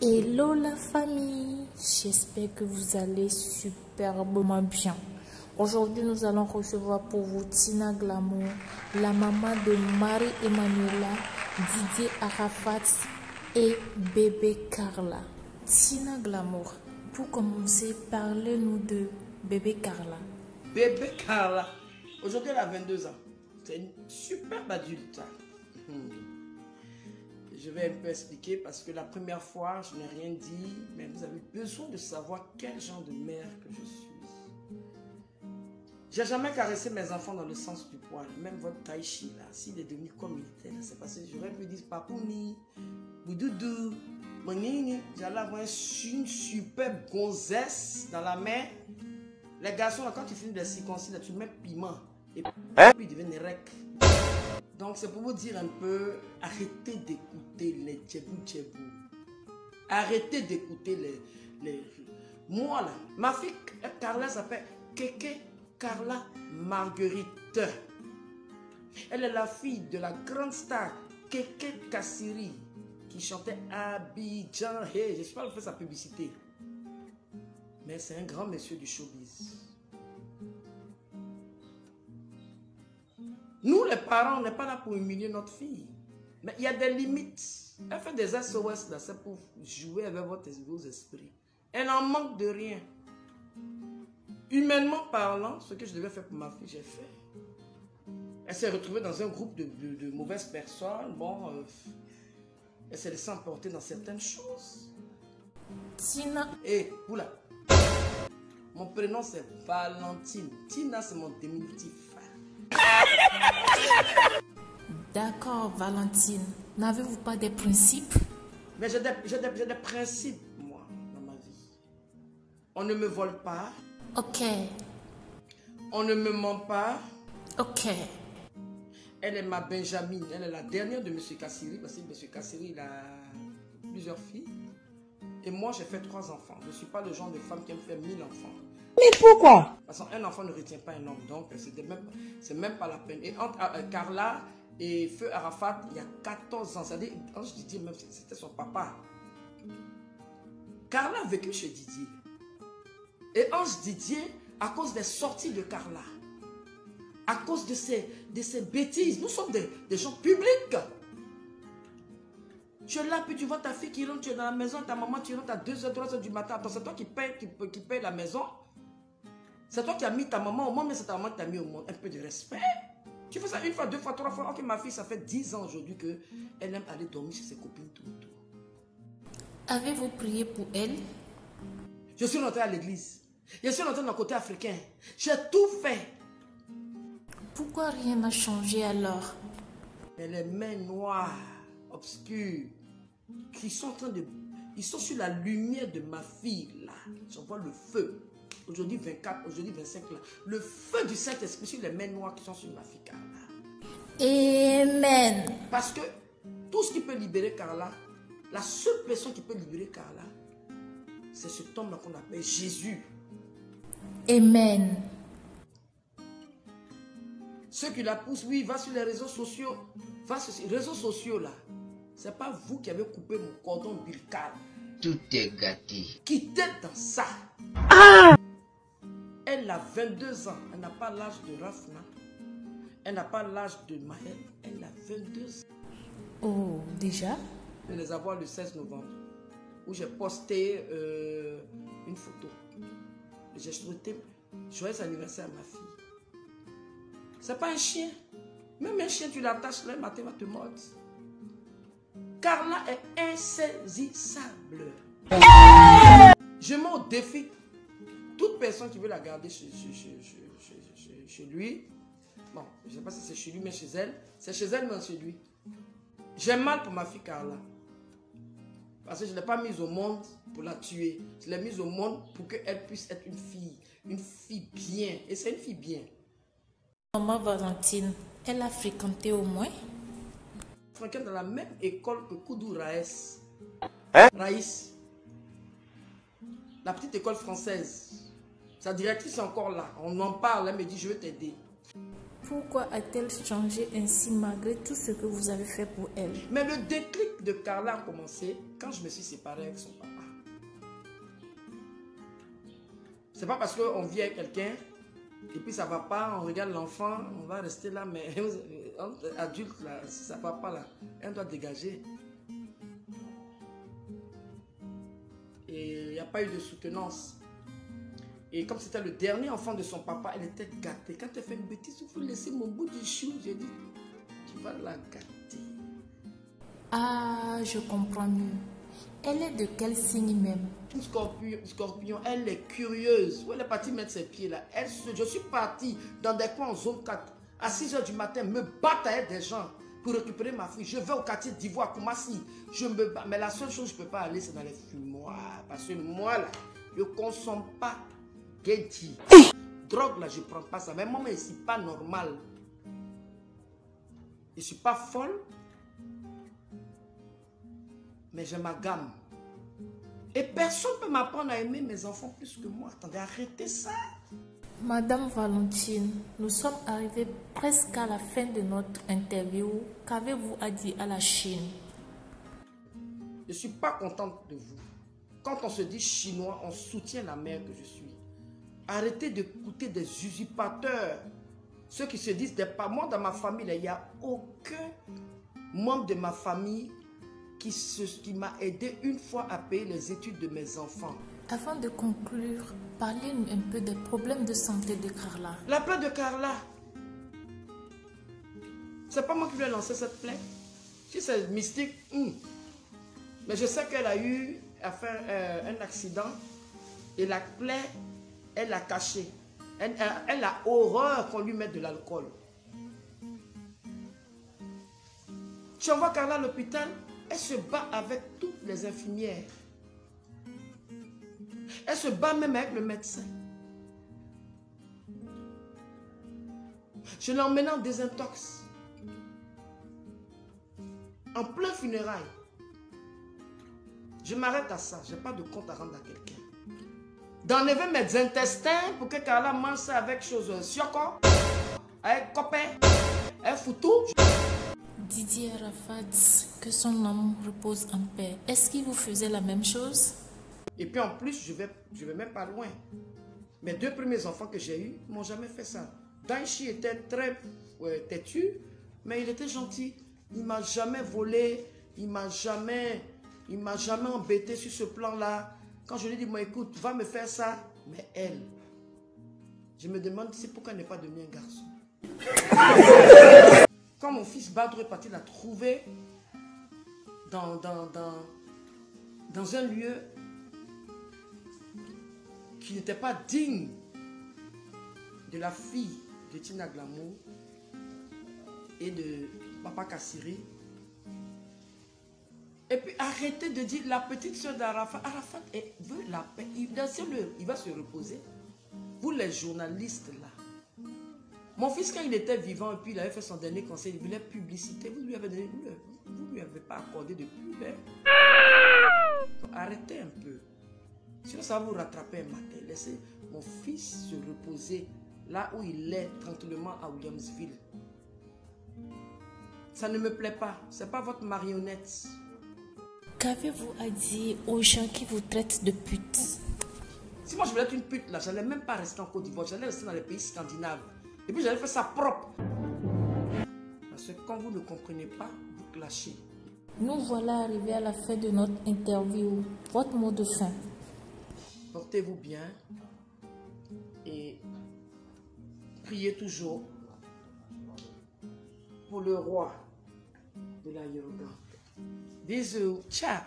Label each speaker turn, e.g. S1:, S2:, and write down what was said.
S1: Hello la famille, j'espère que vous allez superbement bien. Aujourd'hui, nous allons recevoir pour vous Tina Glamour, la maman de Marie-Emmanuela, Didier Arafat et bébé Carla. Tina Glamour, pour commencer, parlez-nous de bébé Carla.
S2: Bébé Carla, aujourd'hui elle a 22 ans. C'est une superbe adulte. Je vais un peu expliquer parce que la première fois, je n'ai rien dit, mais vous avez besoin de savoir quel genre de mère que je suis. J'ai jamais caressé mes enfants dans le sens du poil. Même votre Taïchi, là, s'il est devenu comme il était, c'est parce que j'aurais pu dire Papouni, Boudoudou, Monini. J'allais avoir une superbe gonzesse dans la main. Les garçons, là, quand tu finis de circoncire, tu mets piment. Et puis ils deviennent rec. Donc c'est pour vous dire un peu, arrêtez d'écouter les tchébou-tchébou. Arrêtez d'écouter les... Moi là, ma fille Carla s'appelle Keke Carla Marguerite. Elle est la fille de la grande star Keke Kassiri qui chantait Abidjan. Hey, je ne sais pas faire sa publicité. Mais c'est un grand monsieur du showbiz. Nous, les parents, on n'est pas là pour humilier notre fille. Mais il y a des limites. Elle fait des SOS là, c'est pour jouer avec vos esprits. Elle n'en manque de rien. Humainement parlant, ce que je devais faire pour ma fille, j'ai fait. Elle s'est retrouvée dans un groupe de mauvaises personnes. Bon, elle s'est laissée emporter dans certaines choses.
S1: Tina.
S2: Et, oula. Mon prénom c'est Valentine. Tina c'est mon diminutif.
S1: D'accord, Valentine. N'avez-vous pas des principes?
S2: Mais j'ai des principes, moi, dans ma vie. On ne me vole pas.
S1: Ok.
S2: On ne me ment pas.
S1: Ok.
S2: Elle est ma Benjamine. Elle est la dernière de M. Kassiri. Parce que M. Kassiri, il a plusieurs filles. Et moi, j'ai fait 3 enfants. Je ne suis pas le genre de femme qui aime faire 1000 enfants.
S3: Mais pourquoi?
S2: Parce qu'un enfant ne retient pas un homme. Donc, c'est même pas la peine. Et entre Carla et Feu Arafat, il y a 14 ans. C'est-à-dire, Ange Didier, même, c'était son papa. Carla a vécu chez Didier. Et Ange Didier, à cause des sorties de Carla, à cause de ces bêtises, nous sommes des gens publics. Tu es là, puis tu vois ta fille qui rentre, tu es dans la maison, ta maman, tu rentres à 2h, 3h du matin. Attends, c'est toi qui paye la maison. C'est toi qui as mis ta maman au monde, mais c'est ta maman qui t'a mis au monde. Un peu de respect. Tu fais ça 1 fois, 2 fois, 3 fois. Ok, ma fille, ça fait 10 ans aujourd'hui qu'elle aime aller dormir chez ses copines tout le tour.
S1: Avez-vous prié pour elle?
S2: Je suis rentré à l'église. Je suis rentré dans le côté africain. J'ai tout fait.
S1: Pourquoi rien n'a changé alors?
S2: Mais les mains noires, obscures, qui sont en train de... Ils sont sur la lumière de ma fille, là. J'en vois le feu. Aujourd'hui 24, aujourd'hui 25 là. Le feu du Saint-Esprit sur les mains noires qui sont sur ma fille Carla.
S1: Amen.
S2: Parce que tout ce qui peut libérer Carla, la seule personne qui peut libérer Carla, c'est cet homme-là qu'on appelle Jésus.
S1: Amen.
S2: Ceux qui la poussent, oui, va sur les réseaux sociaux. Va sur les réseaux sociaux là. C'est pas vous qui avez coupé mon cordon ombilical.
S3: Tout est gâté.
S2: Quittez dans ça. Elle a 22 ans. Elle n'a pas l'âge de Rafna. Elle n'a pas l'âge de Maël. Elle a 22 ans.
S1: Oh, déjà?
S2: Je vais les avoir le 16 novembre. Où j'ai posté une photo. J'ai souhaité joyeux anniversaire à ma fille. C'est pas un chien. Même un chien, tu l'attaches là, le matin, va te mordre. Carla est insaisissable. Je mets au défi toute personne qui veut la garder chez lui. Bon, je ne sais pas si c'est chez lui, mais chez elle. C'est chez elle, mais chez lui. J'ai mal pour ma fille Carla. Parce que je ne l'ai pas mise au monde pour la tuer. Je l'ai mise au monde pour qu'elle puisse être une fille. Une fille bien. Et c'est une fille bien.
S1: Maman Valentine, elle a fréquenté au moins?
S2: Fréquente dans la même école que Koudou Raïs. Raïs. La petite école française. Sa directrice est encore là. On en parle, elle me dit je vais t'aider.
S1: Pourquoi a-t-elle changé ainsi malgré tout ce que vous avez fait pour elle?
S2: Mais le déclic de Carla a commencé quand je me suis séparé avec son papa. C'est pas parce qu'on vit avec quelqu'un et puis ça va pas, on regarde l'enfant, on va rester là, mais adulte là, si ça va pas là, elle doit dégager. Et il n'y a pas eu de soutenance. Et comme c'était le dernier enfant de son papa, elle était gâtée. Quand elle fait une bêtise, il faut laisser mon bout du chou. J'ai dit, tu vas la gâter.
S1: Ah, je comprends mieux. Elle est de quel signe même?
S2: Une scorpion, elle est curieuse. Où elle est partie mettre ses pieds là. Je suis partie dans des coins en zone 4. À 6 h du matin, me battre avec des gens pour récupérer ma fille. Je vais au quartier d'Ivoire, Koumassi. Je me bats. Mais la seule chose que je ne peux pas aller, c'est dans les fumoirs. Parce que moi là, je ne consomme pas. Getty. Drogue là, je ne prends pas ça. Mais moi, je ne suis pas normal. Je ne suis pas folle. Mais j'ai ma gamme. Et personne ne peut m'apprendre à aimer mes enfants plus que moi. Attendez, arrêtez ça.
S1: Madame Valentine, nous sommes arrivés presque à la fin de notre interview. Qu'avez-vous à dire à la Chine?
S2: Je ne suis pas contente de vous. Quand on se dit chinois, on soutient la mère que je suis. Arrêtez d'écouter des usurpateurs. Ceux qui se disent des pas. Moi, dans ma famille, il n'y a aucun membre de ma famille qui m'a aidé une fois à payer les études de mes enfants.
S1: Avant de conclure, parlez-nous un peu des problèmes de santé de Carla.
S2: La plaie de Carla, c'est pas moi qui lui ai lancé cette plaie. Si c'est mystique, mais je sais qu'elle a eu à faire un accident et la plaie, elle l'a cachée. Elle a horreur qu'on lui mette de l'alcool. Tu envoies Carla à l'hôpital, elle se bat avec toutes les infirmières. Elle se bat même avec le médecin. Je l'ai emmenée en désintox. En plein funérailles. Je m'arrête à ça. Je n'ai pas de compte à rendre à quelqu'un. D'enlever mes intestins pour que Carla mange ça avec chose sioko, avec copain, avec foutou.
S1: Didier Arafat, que son âme repose en paix. Est-ce qu'il vous faisait la même chose?
S2: Et puis en plus, je vais même pas loin. Mes 2 premiers enfants que j'ai eus ne m'ont jamais fait ça. Danchi était très têtu, mais il était gentil. Il ne m'a jamais volé, il ne m'a jamais embêté sur ce plan-là. Quand je lui dis, moi écoute, va me faire ça. Mais elle, je me demande si pourquoi elle n'est pas devenue un garçon. Quand mon fils Badr est parti la trouver dans un lieu qui n'était pas digne de la fille de Tina Glamour et de Papa Kassiri. Et puis arrêtez de dire la petite soeur d'Arafat. Arafat veut la paix. Il va se reposer. Vous les journalistes là. Mon fils, quand il était vivant et puis il avait fait son dernier conseil, il voulait publicité. Vous lui avez pas accordé de pub. Hein? Arrêtez un peu. Sinon, ça va vous rattraper un matin. Laissez mon fils se reposer là où il est, tranquillement à Williamsville. Ça ne me plaît pas. Ce n'est pas votre marionnette.
S1: Qu'avez-vous à dire aux gens qui vous traitent de pute?
S2: Si moi je voulais être une pute, là, je n'allais même pas rester en Côte d'Ivoire. J'allais rester dans les pays scandinaves. Et puis j'allais faire ça propre. Parce que quand vous ne comprenez pas, vous clashez.
S1: Nous voilà arrivés à la fin de notre interview. Votre mot de fin?
S2: Portez-vous bien et priez toujours pour le roi de la Yoruba. Bisous, ciao.